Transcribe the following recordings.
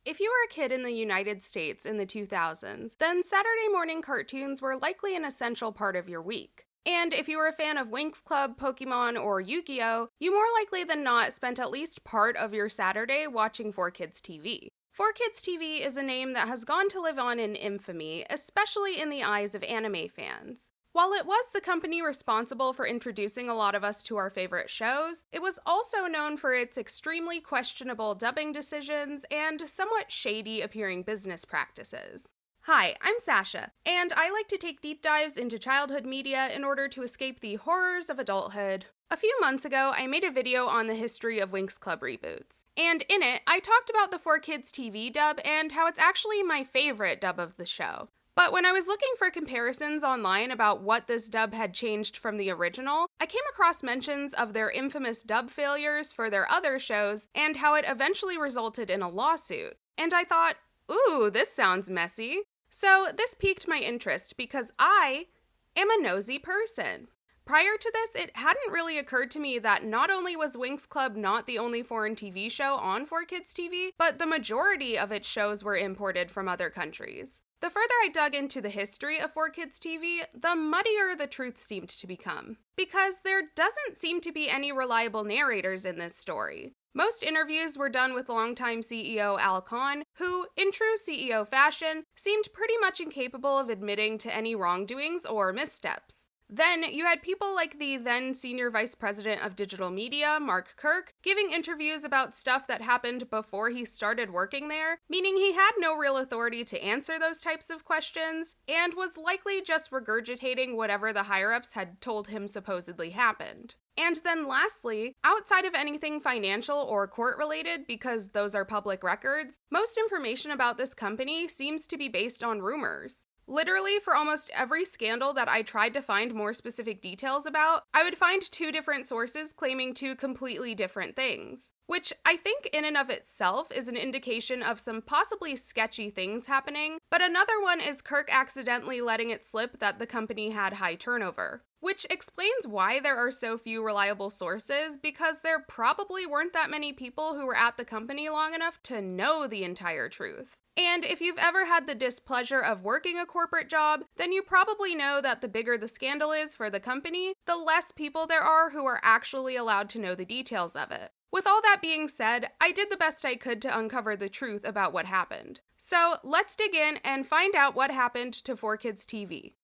If you were a kid in the United States in the 2000s, then Saturday morning cartoons were likely an essential part of your week. And if you were a fan of Winx Club, Pokemon, or Yu-Gi-Oh!, you more likely than not spent at least part of your Saturday watching 4Kids TV. 4Kids TV is a name that has gone to live on in infamy, especially in the eyes of anime fans. While it was the company responsible for introducing a lot of us to our favorite shows, it was also known for its extremely questionable dubbing decisions and somewhat shady appearing business practices. Hi, I'm Sasha, and I like to take deep dives into childhood media in order to escape the horrors of adulthood. A few months ago, I made a video on the history of Winx Club reboots, and in it, I talked about the 4Kids TV dub and how it's actually my favorite dub of the show. But when I was looking for comparisons online about what this dub had changed from the original, I came across mentions of their infamous dub failures for their other shows and how it eventually resulted in a lawsuit. And I thought, ooh, this sounds messy. So this piqued my interest because I am a nosy person. Prior to this, it hadn't really occurred to me that not only was Winx Club not the only foreign TV show on 4Kids TV, but the majority of its shows were imported from other countries. The further I dug into the history of 4Kids TV, the muddier the truth seemed to become. Because there doesn't seem to be any reliable narrators in this story. Most interviews were done with longtime CEO Al Khan, who, in true CEO fashion, seemed pretty much incapable of admitting to any wrongdoings or missteps. Then you had people like the then Senior Vice President of Digital Media, Mark Kirk, giving interviews about stuff that happened before he started working there, meaning he had no real authority to answer those types of questions, and was likely just regurgitating whatever the higher-ups had told him supposedly happened. And then lastly, outside of anything financial or court-related, because those are public records, most information about this company seems to be based on rumors. Literally, for almost every scandal that I tried to find more specific details about, I would find two different sources claiming two completely different things. Which I think in and of itself is an indication of some possibly sketchy things happening, but another one is Kirk accidentally letting it slip that the company had high turnover. Which explains why there are so few reliable sources, because there probably weren't that many people who were at the company long enough to know the entire truth. And if you've ever had the displeasure of working a corporate job, then you probably know that the bigger the scandal is for the company, the less people there are who are actually allowed to know the details of it. With all that being said, I did the best I could to uncover the truth about what happened. So let's dig in and find out what happened to 4Kids TV.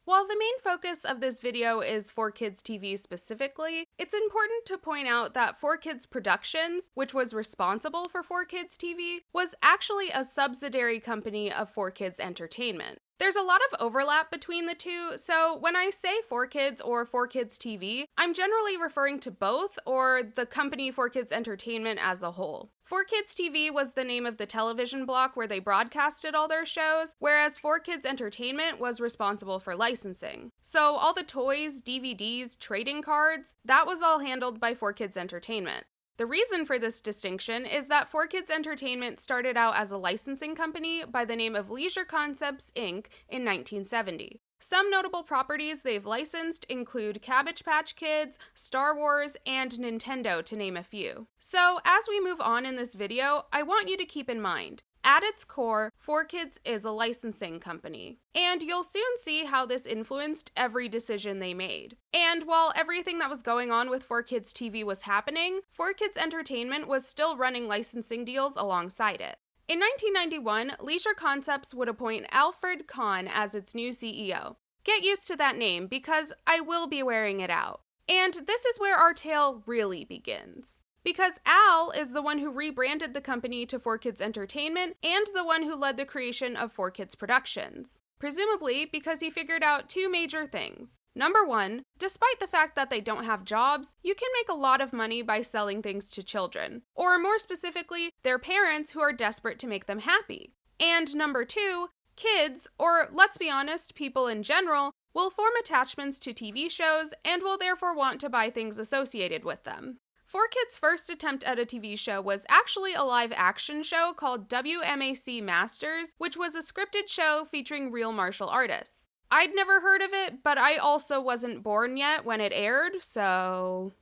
While the main focus of this video is 4Kids TV specifically, it's important to point out that 4Kids Productions, which was responsible for 4Kids TV, was actually a subsidiary company of 4Kids Entertainment. There's a lot of overlap between the two, so when I say 4Kids or 4Kids TV, I'm generally referring to both or the company 4Kids Entertainment as a whole. 4Kids TV was the name of the television block where they broadcasted all their shows, whereas 4Kids Entertainment was responsible for licensing. So all the toys, DVDs, trading cards, that was all handled by 4Kids Entertainment. The reason for this distinction is that 4Kids Entertainment started out as a licensing company by the name of Leisure Concepts, Inc. in 1970. Some notable properties they've licensed include Cabbage Patch Kids, Star Wars, and Nintendo, to name a few. So, as we move on in this video, I want you to keep in mind, at its core, 4Kids is a licensing company. And you'll soon see how this influenced every decision they made. And while everything that was going on with 4Kids TV was happening, 4Kids Entertainment was still running licensing deals alongside it. In 1991, Leisure Concepts would appoint Alfred Kahn as its new CEO. Get used to that name because I will be wearing it out. And this is where our tale really begins. Because Al is the one who rebranded the company to 4Kids Entertainment and the one who led the creation of 4Kids Productions. Presumably because he figured out two major things. Number one, despite the fact that they don't have jobs, you can make a lot of money by selling things to children. Or more specifically, their parents who are desperate to make them happy. And number two, kids, or let's be honest, people in general, will form attachments to TV shows and will therefore want to buy things associated with them. 4Kids' first attempt at a TV show was actually a live-action show called WMAC Masters, which was a scripted show featuring real martial artists. I'd never heard of it, but I also wasn't born yet when it aired, so...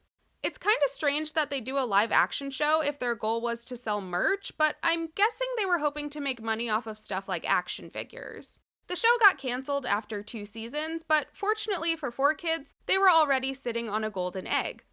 It's kind of strange that they do a live action show if their goal was to sell merch, but I'm guessing they were hoping to make money off of stuff like action figures. The show got canceled after 2 seasons, but fortunately for 4Kids, they were already sitting on a golden egg.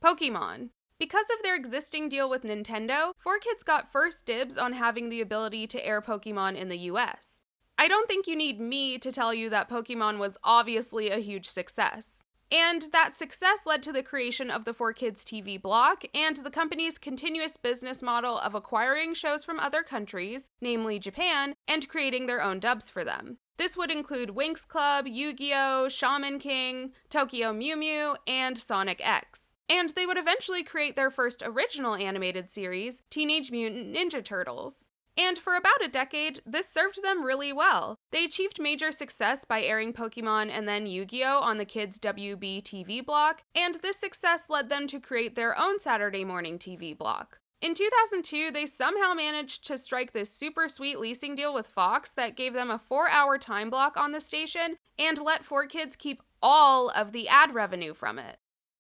Pokemon. Because of their existing deal with Nintendo, 4Kids got first dibs on having the ability to air Pokemon in the US. I don't think you need me to tell you that Pokemon was obviously a huge success. And that success led to the creation of the 4KidsTV block and the company's continuous business model of acquiring shows from other countries, namely Japan, and creating their own dubs for them. This would include Winx Club, Yu-Gi-Oh!, Shaman King, Tokyo Mew Mew, and Sonic X. And they would eventually create their first original animated series, Teenage Mutant Ninja Turtles. And for about a decade, this served them really well. They achieved major success by airing Pokemon and then Yu-Gi-Oh! On the Kids WB TV block, and this success led them to create their own Saturday morning TV block. In 2002, they somehow managed to strike this super sweet leasing deal with Fox that gave them a 4-hour time block on the station and let 4Kids keep all of the ad revenue from it.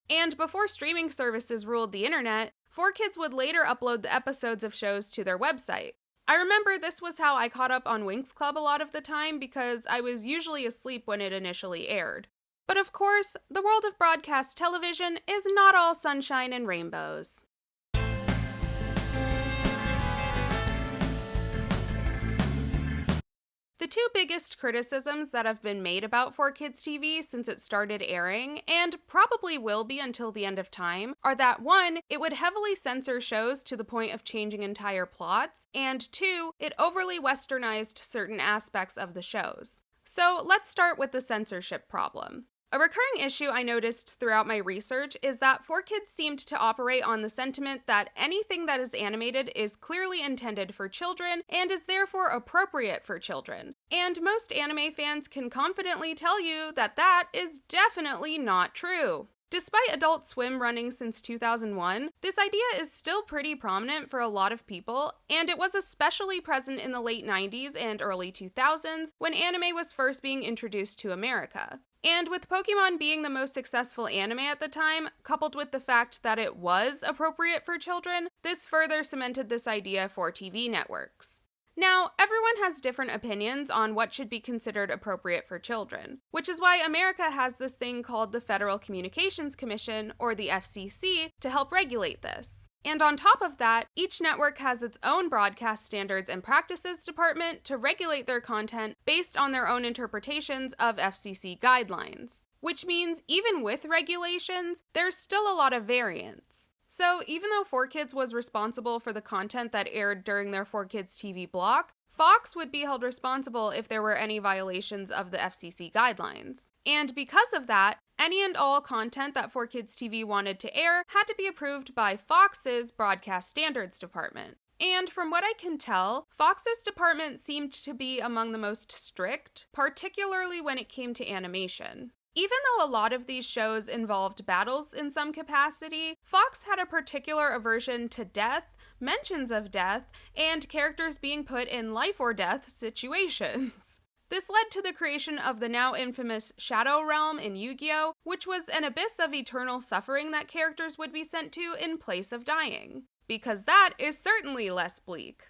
And before streaming services ruled the internet, 4Kids would later upload the episodes of shows to their website. I remember this was how I caught up on Winx Club a lot of the time because I was usually asleep when it initially aired. But of course, the world of broadcast television is not all sunshine and rainbows. The 2 biggest criticisms that have been made about 4Kids TV since it started airing, and probably will be until the end of time, are that 1, it would heavily censor shows to the point of changing entire plots, and 2, it overly westernized certain aspects of the shows. So let's start with the censorship problem. A recurring issue I noticed throughout my research is that 4Kids seemed to operate on the sentiment that anything that is animated is clearly intended for children and is therefore appropriate for children. And most anime fans can confidently tell you that that is definitely not true. Despite Adult Swim running since 2001, this idea is still pretty prominent for a lot of people, and it was especially present in the late 90s and early 2000s when anime was first being introduced to America. And with Pokemon being the most successful anime at the time, coupled with the fact that it was appropriate for children, this further cemented this idea for TV networks. Now, everyone has different opinions on what should be considered appropriate for children, which is why America has this thing called the Federal Communications Commission, or the FCC, to help regulate this. And on top of that, each network has its own broadcast standards and practices department to regulate their content based on their own interpretations of FCC guidelines. Which means even with regulations, there's still a lot of variance. So even though 4Kids was responsible for the content that aired during their 4Kids TV block, Fox would be held responsible if there were any violations of the FCC guidelines. And because of that, any and all content that 4Kids TV wanted to air had to be approved by Fox's Broadcast Standards Department. And from what I can tell, Fox's department seemed to be among the most strict, particularly when it came to animation. Even though a lot of these shows involved battles in some capacity, Fox had a particular aversion to death, mentions of death, and characters being put in life or death situations. This led to the creation of the now infamous Shadow Realm in Yu-Gi-Oh!, which was an abyss of eternal suffering that characters would be sent to in place of dying. Because that is certainly less bleak.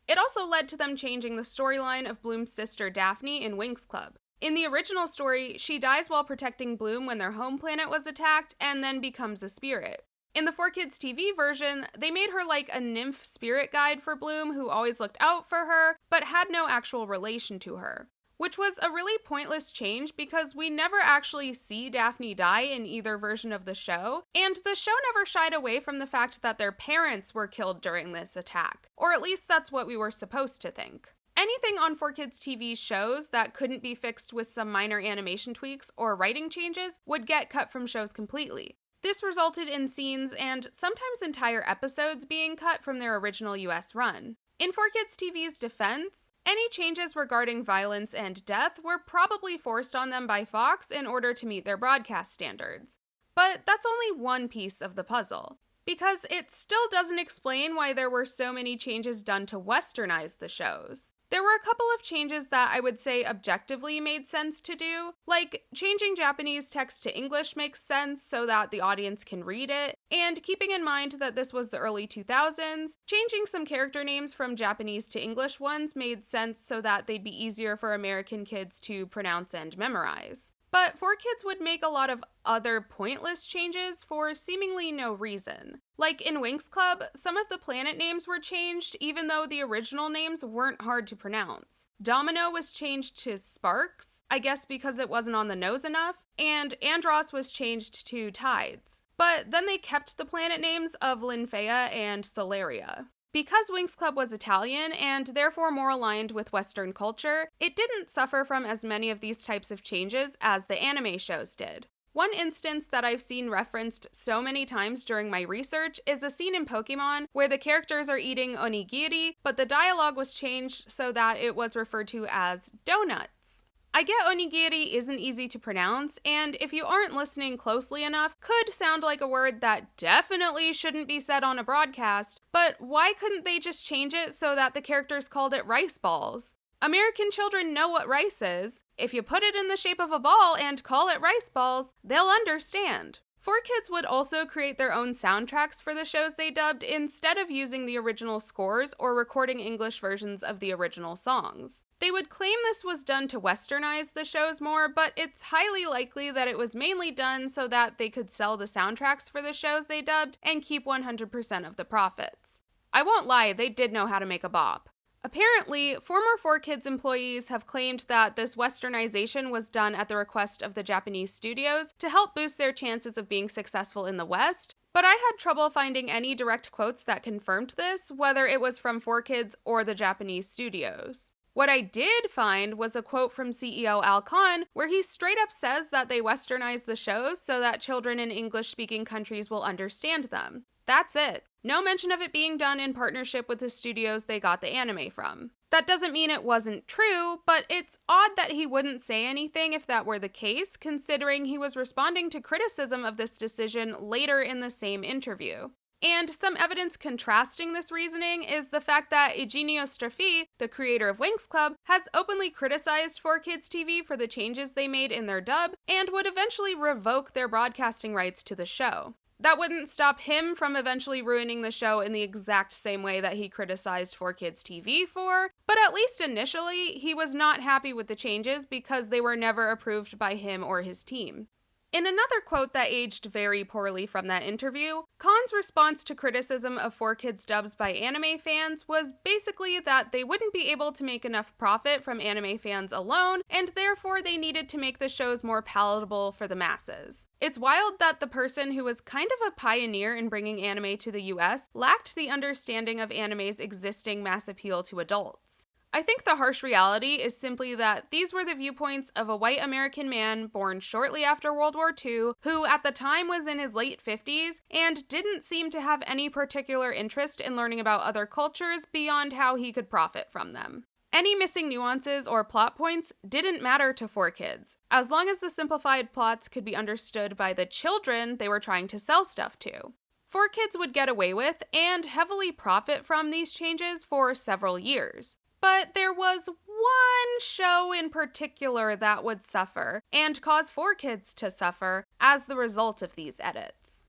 It also led to them changing the storyline of Bloom's sister Daphne in Winx Club. In the original story, she dies while protecting Bloom when their home planet was attacked and then becomes a spirit. In the 4Kids TV version, they made her like a nymph spirit guide for Bloom who always looked out for her, but had no actual relation to her. Which was a really pointless change because we never actually see Daphne die in either version of the show, and the show never shied away from the fact that their parents were killed during this attack. Or at least that's what we were supposed to think. Anything on 4Kids TV's shows that couldn't be fixed with some minor animation tweaks or writing changes would get cut from shows completely. This resulted in scenes and sometimes entire episodes being cut from their original US run. In 4Kids TV's defense, any changes regarding violence and death were probably forced on them by Fox in order to meet their broadcast standards. But that's only one piece of the puzzle, because it still doesn't explain why there were so many changes done to westernize the shows. There were a couple of changes that I would say objectively made sense to do, like changing Japanese text to English makes sense so that the audience can read it, and keeping in mind that this was the early 2000s, changing some character names from Japanese to English ones made sense so that they'd be easier for American kids to pronounce and memorize. But 4Kids would make a lot of other pointless changes for seemingly no reason. Like in Winx Club, some of the planet names were changed even though the original names weren't hard to pronounce. Domino was changed to Sparks, I guess because it wasn't on the nose enough, and Andros was changed to Tides. But then they kept the planet names of Linfea and Solaria. Because Winx Club was Italian and therefore more aligned with Western culture, it didn't suffer from as many of these types of changes as the anime shows did. One instance that I've seen referenced so many times during my research is a scene in Pokemon where the characters are eating onigiri, but the dialogue was changed so that it was referred to as donuts. I get onigiri isn't easy to pronounce, and if you aren't listening closely enough, could sound like a word that definitely shouldn't be said on a broadcast, but why couldn't they just change it so that the characters called it rice balls? American children know what rice is. If you put it in the shape of a ball and call it rice balls, they'll understand. 4Kids would also create their own soundtracks for the shows they dubbed instead of using the original scores or recording English versions of the original songs. They would claim this was done to westernize the shows more, but it's highly likely that it was mainly done so that they could sell the soundtracks for the shows they dubbed and keep 100% of the profits. I won't lie, they did know how to make a bop. Apparently, former 4Kids employees have claimed that this westernization was done at the request of the Japanese studios to help boost their chances of being successful in the West, but I had trouble finding any direct quotes that confirmed this, whether it was from 4Kids or the Japanese studios. What I did find was a quote from CEO Al Khan, where he straight up says that they westernize the shows so that children in English-speaking countries will understand them. That's it. No mention of it being done in partnership with the studios they got the anime from. That doesn't mean it wasn't true, but it's odd that he wouldn't say anything if that were the case, considering he was responding to criticism of this decision later in the same interview. And some evidence contrasting this reasoning is the fact that Eugenio Straffi, the creator of Winx Club, has openly criticized 4KidsTV for the changes they made in their dub, and would eventually revoke their broadcasting rights to the show. That wouldn't stop him from eventually ruining the show in the exact same way that he criticized 4KidsTV for, but at least initially, he was not happy with the changes because they were never approved by him or his team. In another quote that aged very poorly from that interview, Khan's response to criticism of 4Kids dubs by anime fans was basically that they wouldn't be able to make enough profit from anime fans alone, and therefore they needed to make the shows more palatable for the masses. It's wild that the person who was kind of a pioneer in bringing anime to the US lacked the understanding of anime's existing mass appeal to adults. I think the harsh reality is simply that these were the viewpoints of a white American man born shortly after World War II, who at the time was in his late 50s and didn't seem to have any particular interest in learning about other cultures beyond how he could profit from them. Any missing nuances or plot points didn't matter to 4Kids, as long as the simplified plots could be understood by the children they were trying to sell stuff to. 4Kids would get away with and heavily profit from these changes for several years. But there was one show in particular that would suffer, and cause 4Kids to suffer, as the result of these edits.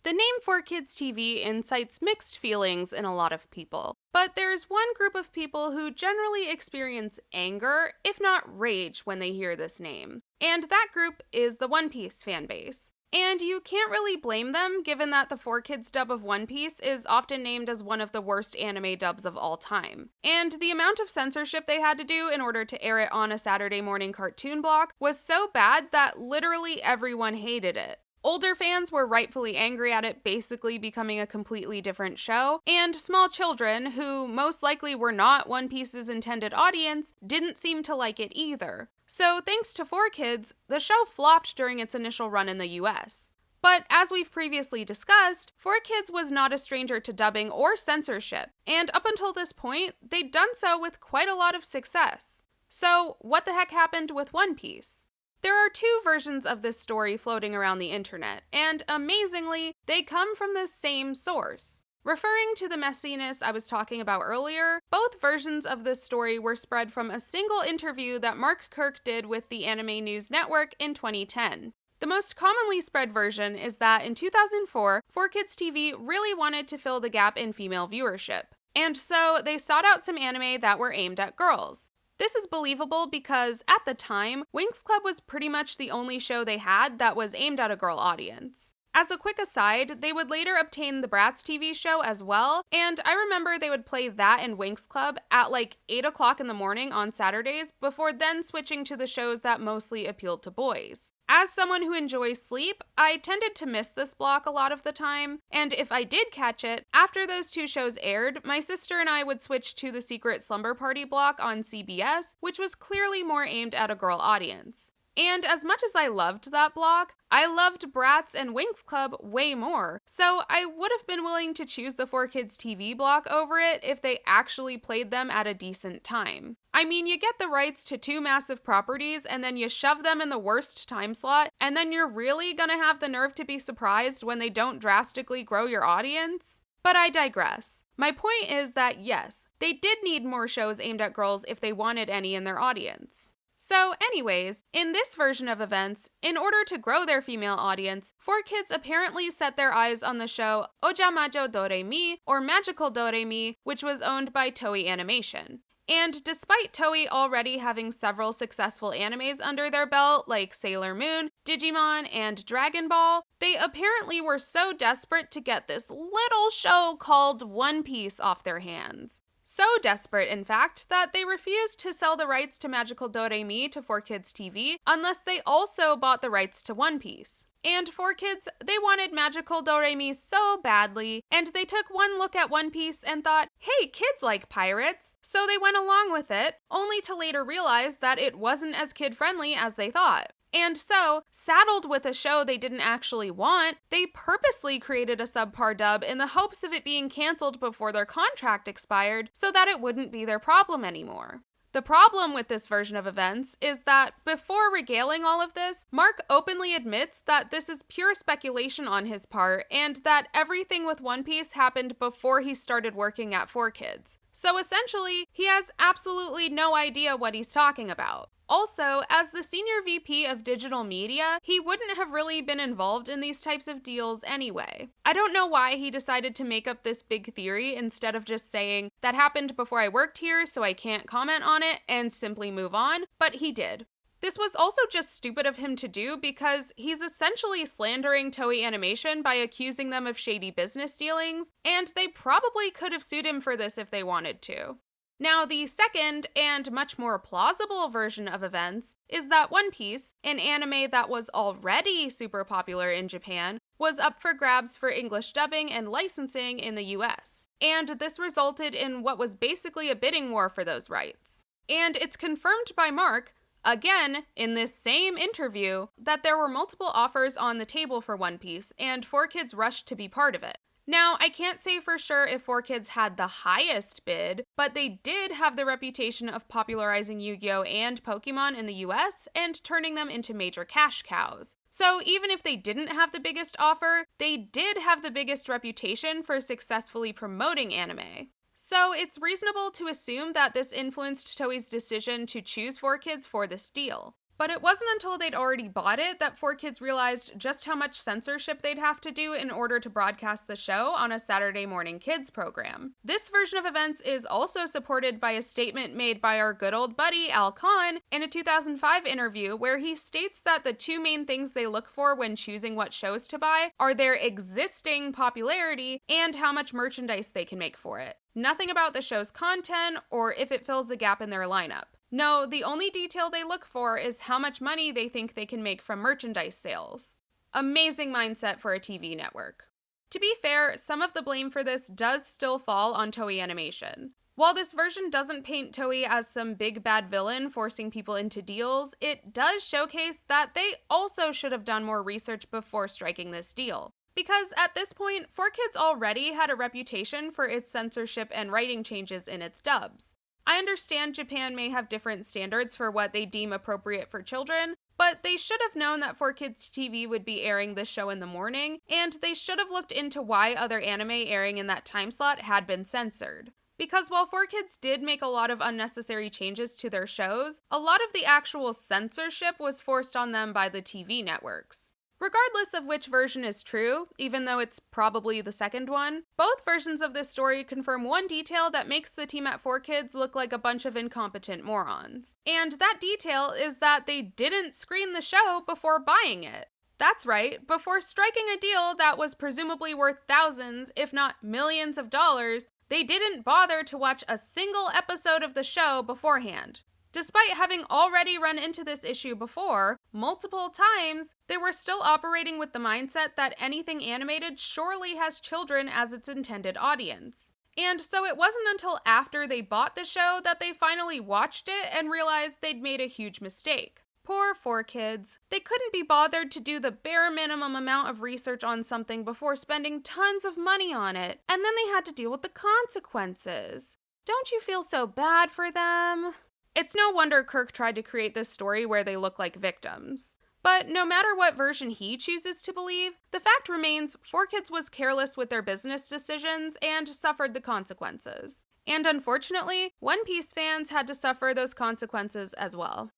The name 4KidsTV incites mixed feelings in a lot of people, but there's one group of people who generally experience anger, if not rage, when they hear this name. And that group is the One Piece fanbase. And you can't really blame them, given that the 4Kids dub of One Piece is often named as one of the worst anime dubs of all time. And the amount of censorship they had to do in order to air it on a Saturday morning cartoon block was so bad that literally everyone hated it. Older fans were rightfully angry at it basically becoming a completely different show, and small children, who most likely were not One Piece's intended audience, didn't seem to like it either. So thanks to 4Kids, the show flopped during its initial run in the US. But as we've previously discussed, 4Kids was not a stranger to dubbing or censorship, and up until this point, they'd done so with quite a lot of success. So what the heck happened with One Piece? There are two versions of this story floating around the internet, and amazingly, they come from the same source. Referring to the messiness I was talking about earlier, both versions of this story were spread from a single interview that Mark Kirk did with the Anime News Network in 2010. The most commonly spread version is that in 2004, 4KidsTV really wanted to fill the gap in female viewership. And so they sought out some anime that were aimed at girls. This is believable because, at the time, Winx Club was pretty much the only show they had that was aimed at a girl audience. As a quick aside, they would later obtain the Bratz TV show as well, and I remember they would play that and Winx Club at like 8 o'clock in the morning on Saturdays before then switching to the shows that mostly appealed to boys. As someone who enjoys sleep, I tended to miss this block a lot of the time, and if I did catch it, after those two shows aired, my sister and I would switch to the Secret Slumber Party block on CBS, which was clearly more aimed at a girl audience. And as much as I loved that block, I loved Bratz and Winx Club way more, so I would have been willing to choose the 4KidsTV block over it if they actually played them at a decent time. I mean, you get the rights to two massive properties and then you shove them in the worst time slot, and then you're really gonna have the nerve to be surprised when they don't drastically grow your audience? But I digress. My point is that yes, they did need more shows aimed at girls if they wanted any in their audience. So anyways, in this version of events, in order to grow their female audience, 4Kids apparently set their eyes on the show Ojamajo Doremi, or Magical Doremi, which was owned by Toei Animation. And despite Toei already having several successful animes under their belt, like Sailor Moon, Digimon, and Dragon Ball, they apparently were so desperate to get this little show called One Piece off their hands. So desperate, in fact, that they refused to sell the rights to Magical Doremi to 4KidsTV unless they also bought the rights to One Piece. And 4Kids, they wanted Magical Doremi so badly, and they took one look at One Piece and thought, hey, kids like pirates, so they went along with it, only to later realize that it wasn't as kid-friendly as they thought. And so, saddled with a show they didn't actually want, they purposely created a subpar dub in the hopes of it being canceled before their contract expired so that it wouldn't be their problem anymore. The problem with this version of events is that, before regaling all of this, Mark openly admits that this is pure speculation on his part and that everything with One Piece happened before he started working at 4Kids. So essentially, he has absolutely no idea what he's talking about. Also, as the senior VP of digital media, he wouldn't have really been involved in these types of deals anyway. I don't know why he decided to make up this big theory instead of just saying, that happened before I worked here, so I can't comment on it, and simply move on, but he did. This was also just stupid of him to do because he's essentially slandering Toei Animation by accusing them of shady business dealings, and they probably could have sued him for this if they wanted to. Now, the second, and much more plausible version of events, is that One Piece, an anime that was already super popular in Japan, was up for grabs for English dubbing and licensing in the US. And this resulted in what was basically a bidding war for those rights. And it's confirmed by Mark, again, in this same interview, that there were multiple offers on the table for One Piece, and 4Kids rushed to be part of it. Now, I can't say for sure if 4Kids had the highest bid, but they did have the reputation of popularizing Yu-Gi-Oh! And Pokemon in the US and turning them into major cash cows. So even if they didn't have the biggest offer, they did have the biggest reputation for successfully promoting anime. So it's reasonable to assume that this influenced Toei's decision to choose 4Kids for this deal. But it wasn't until they'd already bought it that 4Kids realized just how much censorship they'd have to do in order to broadcast the show on a Saturday morning kids program. This version of events is also supported by a statement made by our good old buddy Al Khan in a 2005 interview where he states that the two main things they look for when choosing what shows to buy are their existing popularity and how much merchandise they can make for it. Nothing about the show's content or if it fills a gap in their lineup. No, the only detail they look for is how much money they think they can make from merchandise sales. Amazing mindset for a TV network. To be fair, some of the blame for this does still fall on Toei Animation. While this version doesn't paint Toei as some big bad villain forcing people into deals, it does showcase that they also should have done more research before striking this deal. Because at this point, 4Kids already had a reputation for its censorship and writing changes in its dubs. I understand Japan may have different standards for what they deem appropriate for children, But they should have known that 4Kids TV would be airing this show in the morning, and they should have looked into why other anime airing in that time slot had been censored. Because while 4Kids did make a lot of unnecessary changes to their shows, a lot of the actual censorship was forced on them by the TV networks. Regardless of which version is true, even though it's probably the second one, both versions of this story confirm one detail that makes the team at 4Kids look like a bunch of incompetent morons. And that detail is that they didn't screen the show before buying it. That's right, before striking a deal that was presumably worth thousands, if not millions of dollars, they didn't bother to watch a single episode of the show beforehand. Despite having already run into this issue before, multiple times, they were still operating with the mindset that anything animated surely has children as its intended audience. And so it wasn't until after they bought the show that they finally watched it and realized they'd made a huge mistake. Poor 4Kids. They couldn't be bothered to do the bare minimum amount of research on something before spending tons of money on it, and then they had to deal with the consequences. Don't you feel so bad for them? It's no wonder Kirk tried to create this story where they look like victims. But no matter what version he chooses to believe, the fact remains 4Kids was careless with their business decisions and suffered the consequences. And unfortunately, One Piece fans had to suffer those consequences as well.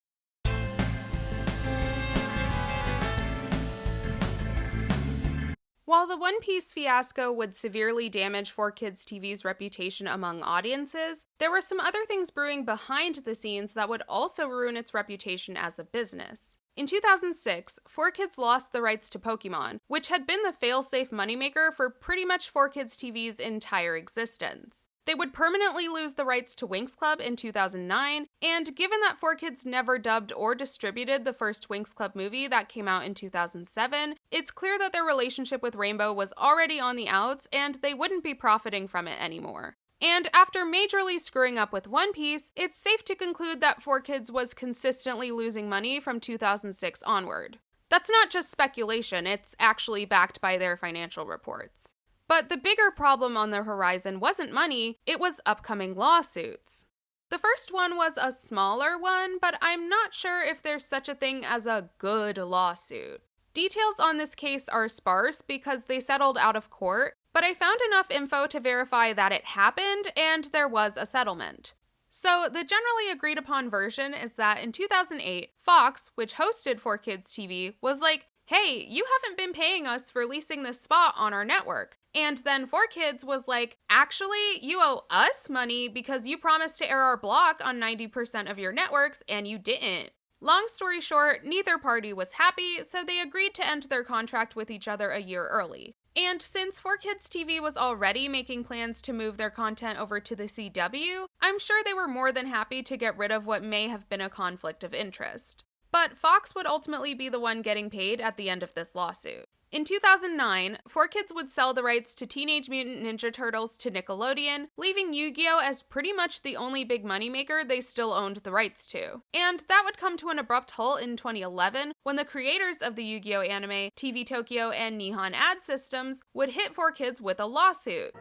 While the One Piece fiasco would severely damage 4Kids TV's reputation among audiences, there were some other things brewing behind the scenes that would also ruin its reputation as a business. In 2006, 4Kids lost the rights to Pokemon, which had been the fail-safe moneymaker for pretty much 4Kids TV's entire existence. They would permanently lose the rights to Winx Club in 2009, and given that 4Kids never dubbed or distributed the first Winx Club movie that came out in 2007, it's clear that their relationship with Rainbow was already on the outs and they wouldn't be profiting from it anymore. And after majorly screwing up with One Piece, it's safe to conclude that 4Kids was consistently losing money from 2006 onward. That's not just speculation, it's actually backed by their financial reports. But the bigger problem on the horizon wasn't money, it was upcoming lawsuits. The first one was a smaller one, but I'm not sure if there's such a thing as a good lawsuit. Details on this case are sparse because they settled out of court, but I found enough info to verify that it happened and there was a settlement. So the generally agreed upon version is that in 2008, Fox, which hosted 4Kids TV, was like, hey, you haven't been paying us for leasing this spot on our network. And then 4Kids was like, actually, you owe us money because you promised to air our block on 90% of your networks and you didn't. Long story short, neither party was happy, so they agreed to end their contract with each other a year early. And since 4Kids TV was already making plans to move their content over to the CW, I'm sure they were more than happy to get rid of what may have been a conflict of interest. But Fox would ultimately be the one getting paid at the end of this lawsuit. In 2009, 4Kids would sell the rights to Teenage Mutant Ninja Turtles to Nickelodeon, leaving Yu-Gi-Oh! As pretty much the only big moneymaker they still owned the rights to. And that would come to an abrupt halt in 2011, when the creators of the Yu-Gi-Oh! Anime, TV Tokyo, and Nihon Ad Systems would hit 4Kids with a lawsuit.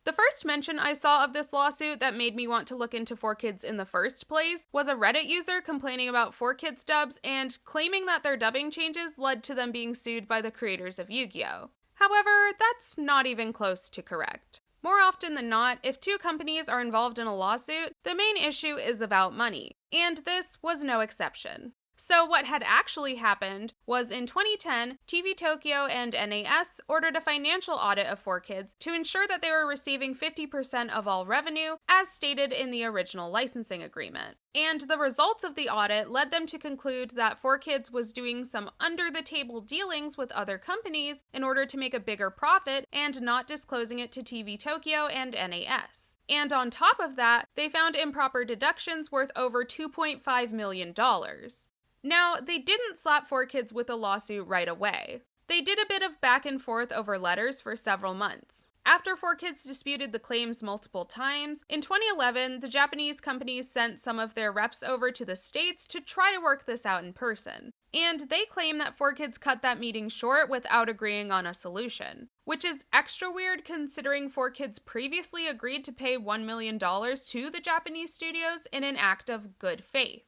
The first mention I saw of this lawsuit that made me want to look into 4Kids in the first place was a Reddit user complaining about 4Kids dubs and claiming that their dubbing changes led to them being sued by the creators of Yu-Gi-Oh! However, that's not even close to correct. More often than not, if two companies are involved in a lawsuit, the main issue is about money, and this was no exception. So what had actually happened was in 2010, TV Tokyo and NAS ordered a financial audit of 4Kids to ensure that they were receiving 50% of all revenue, as stated in the original licensing agreement. And the results of the audit led them to conclude that 4Kids was doing some under-the-table dealings with other companies in order to make a bigger profit and not disclosing it to TV Tokyo and NAS. And on top of that, they found improper deductions worth over $2.5 million. Now, they didn't slap 4Kids with a lawsuit right away. They did a bit of back and forth over letters for several months. After 4Kids disputed the claims multiple times, in 2011, the Japanese companies sent some of their reps over to the States to try to work this out in person. And they claim that 4Kids cut that meeting short without agreeing on a solution, which is extra weird considering 4Kids previously agreed to pay $1 million to the Japanese studios in an act of good faith.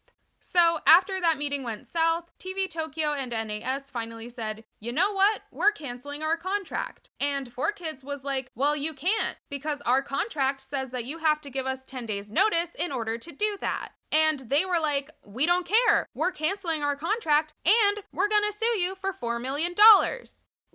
So after that meeting went south, TV Tokyo and NAS finally said, you know what, we're canceling our contract. And 4Kids was like, well, you can't, because our contract says that you have to give us 10 days notice in order to do that. And they were like, we don't care, we're canceling our contract and we're gonna sue you for $4 million.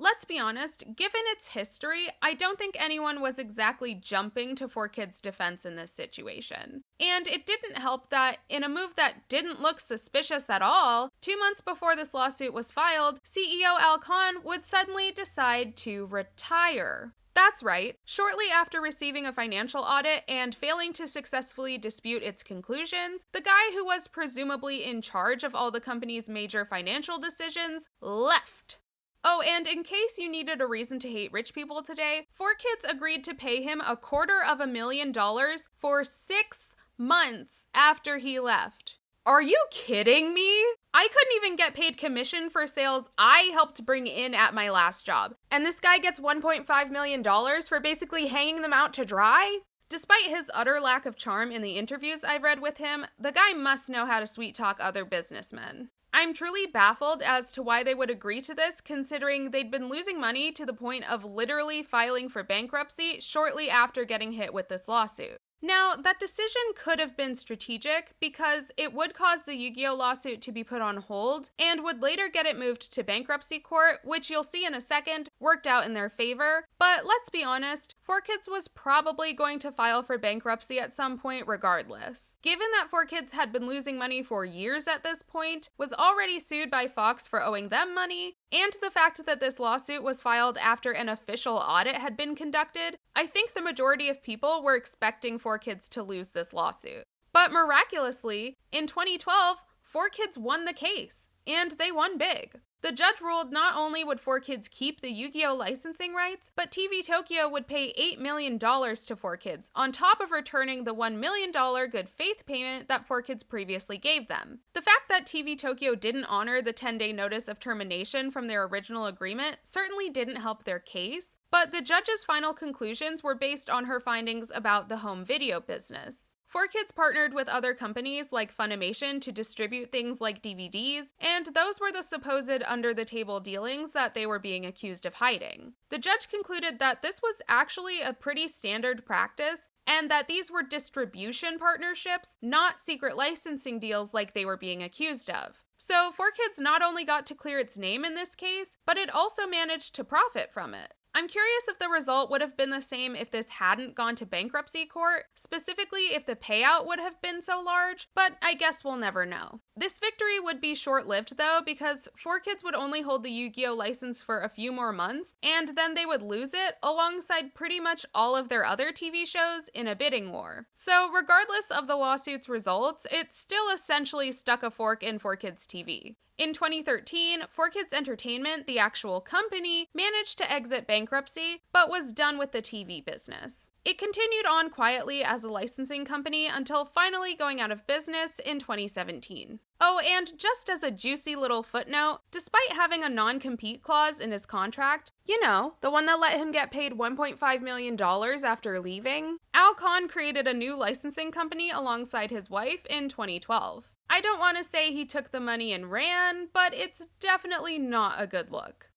Let's be honest, given its history, I don't think anyone was exactly jumping to 4Kids' defense in this situation. And it didn't help that, in a move that didn't look suspicious at all, 2 months before this lawsuit was filed, CEO Al Khan would suddenly decide to retire. That's right. Shortly after receiving a financial audit and failing to successfully dispute its conclusions, the guy who was presumably in charge of all the company's major financial decisions left. Oh, and in case you needed a reason to hate rich people today, 4Kids agreed to pay him $250,000 for 6 months after he left. Are you kidding me? I couldn't even get paid commission for sales I helped bring in at my last job. And this guy gets $1.5 million for basically hanging them out to dry? Despite his utter lack of charm in the interviews I've read with him, the guy must know how to sweet talk other businessmen. I'm truly baffled as to why they would agree to this, considering they'd been losing money to the point of literally filing for bankruptcy shortly after getting hit with this lawsuit. Now, that decision could have been strategic because it would cause the Yu-Gi-Oh lawsuit to be put on hold and would later get it moved to bankruptcy court, which you'll see in a second worked out in their favor. But let's be honest, 4Kids was probably going to file for bankruptcy at some point regardless. Given that 4Kids had been losing money for years at this point, was already sued by Fox for owing them money, and the fact that this lawsuit was filed after an official audit had been conducted, I think the majority of people were expecting 4Kids to lose this lawsuit. But miraculously, in 2012, 4Kids won the case, and they won big. The judge ruled not only would 4Kids keep the Yu-Gi-Oh licensing rights, but TV Tokyo would pay $8 million to 4Kids, on top of returning the $1 million good faith payment that 4Kids previously gave them. The fact that TV Tokyo didn't honor the 10-day notice of termination from their original agreement certainly didn't help their case, but the judge's final conclusions were based on her findings about the home video business. 4Kids partnered with other companies like Funimation to distribute things like DVDs, and those were the supposed under-the-table dealings that they were being accused of hiding. The judge concluded that this was actually a pretty standard practice, and that these were distribution partnerships, not secret licensing deals like they were being accused of. So 4Kids not only got to clear its name in this case, but it also managed to profit from it. I'm curious if the result would have been the same if this hadn't gone to bankruptcy court, specifically if the payout would have been so large, but I guess we'll never know. This victory would be short-lived though, because 4Kids would only hold the Yu-Gi-Oh license for a few more months, and then they would lose it alongside pretty much all of their other TV shows in a bidding war. So regardless of the lawsuit's results, it still essentially stuck a fork in 4Kids TV. In 2013, 4Kids Entertainment, the actual company, managed to exit bankruptcy, but was done with the TV business. It continued on quietly as a licensing company until finally going out of business in 2017. Oh, and just as a juicy little footnote, despite having a non-compete clause in his contract, you know, the one that let him get paid $1.5 million after leaving, Al Khan created a new licensing company alongside his wife in 2012. I don't want to say he took the money and ran, but it's definitely not a good look.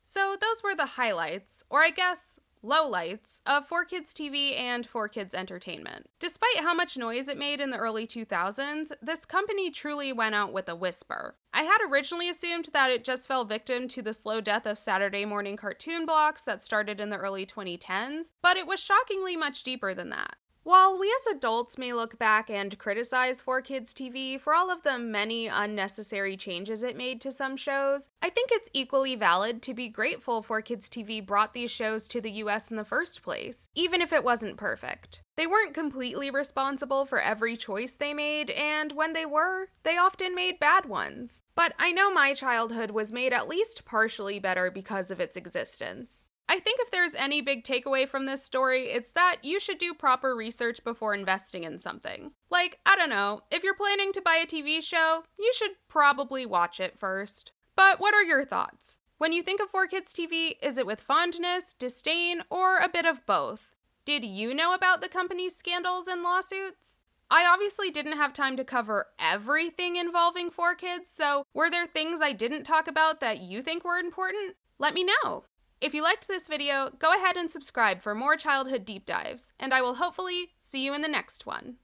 So those were the highlights, or I guess lowlights, of 4Kids TV and 4Kids Entertainment. Despite how much noise it made in the early 2000s, this company truly went out with a whisper. I had originally assumed that it just fell victim to the slow death of Saturday morning cartoon blocks that started in the early 2010s, but it was shockingly much deeper than that. While we as adults may look back and criticize 4Kids TV for all of the many unnecessary changes it made to some shows, I think it's equally valid to be grateful 4Kids TV brought these shows to the US in the first place, even if it wasn't perfect. They weren't completely responsible for every choice they made, and when they were, they often made bad ones. But I know my childhood was made at least partially better because of its existence. I think if there's any big takeaway from this story, it's that you should do proper research before investing in something. Like, I don't know, if you're planning to buy a TV show, you should probably watch it first. But what are your thoughts? When you think of 4Kids TV, is it with fondness, disdain, or a bit of both? Did you know about the company's scandals and lawsuits? I obviously didn't have time to cover everything involving 4Kids, so were there things I didn't talk about that you think were important? Let me know! If you liked this video, go ahead and subscribe for more childhood deep dives, and I will hopefully see you in the next one.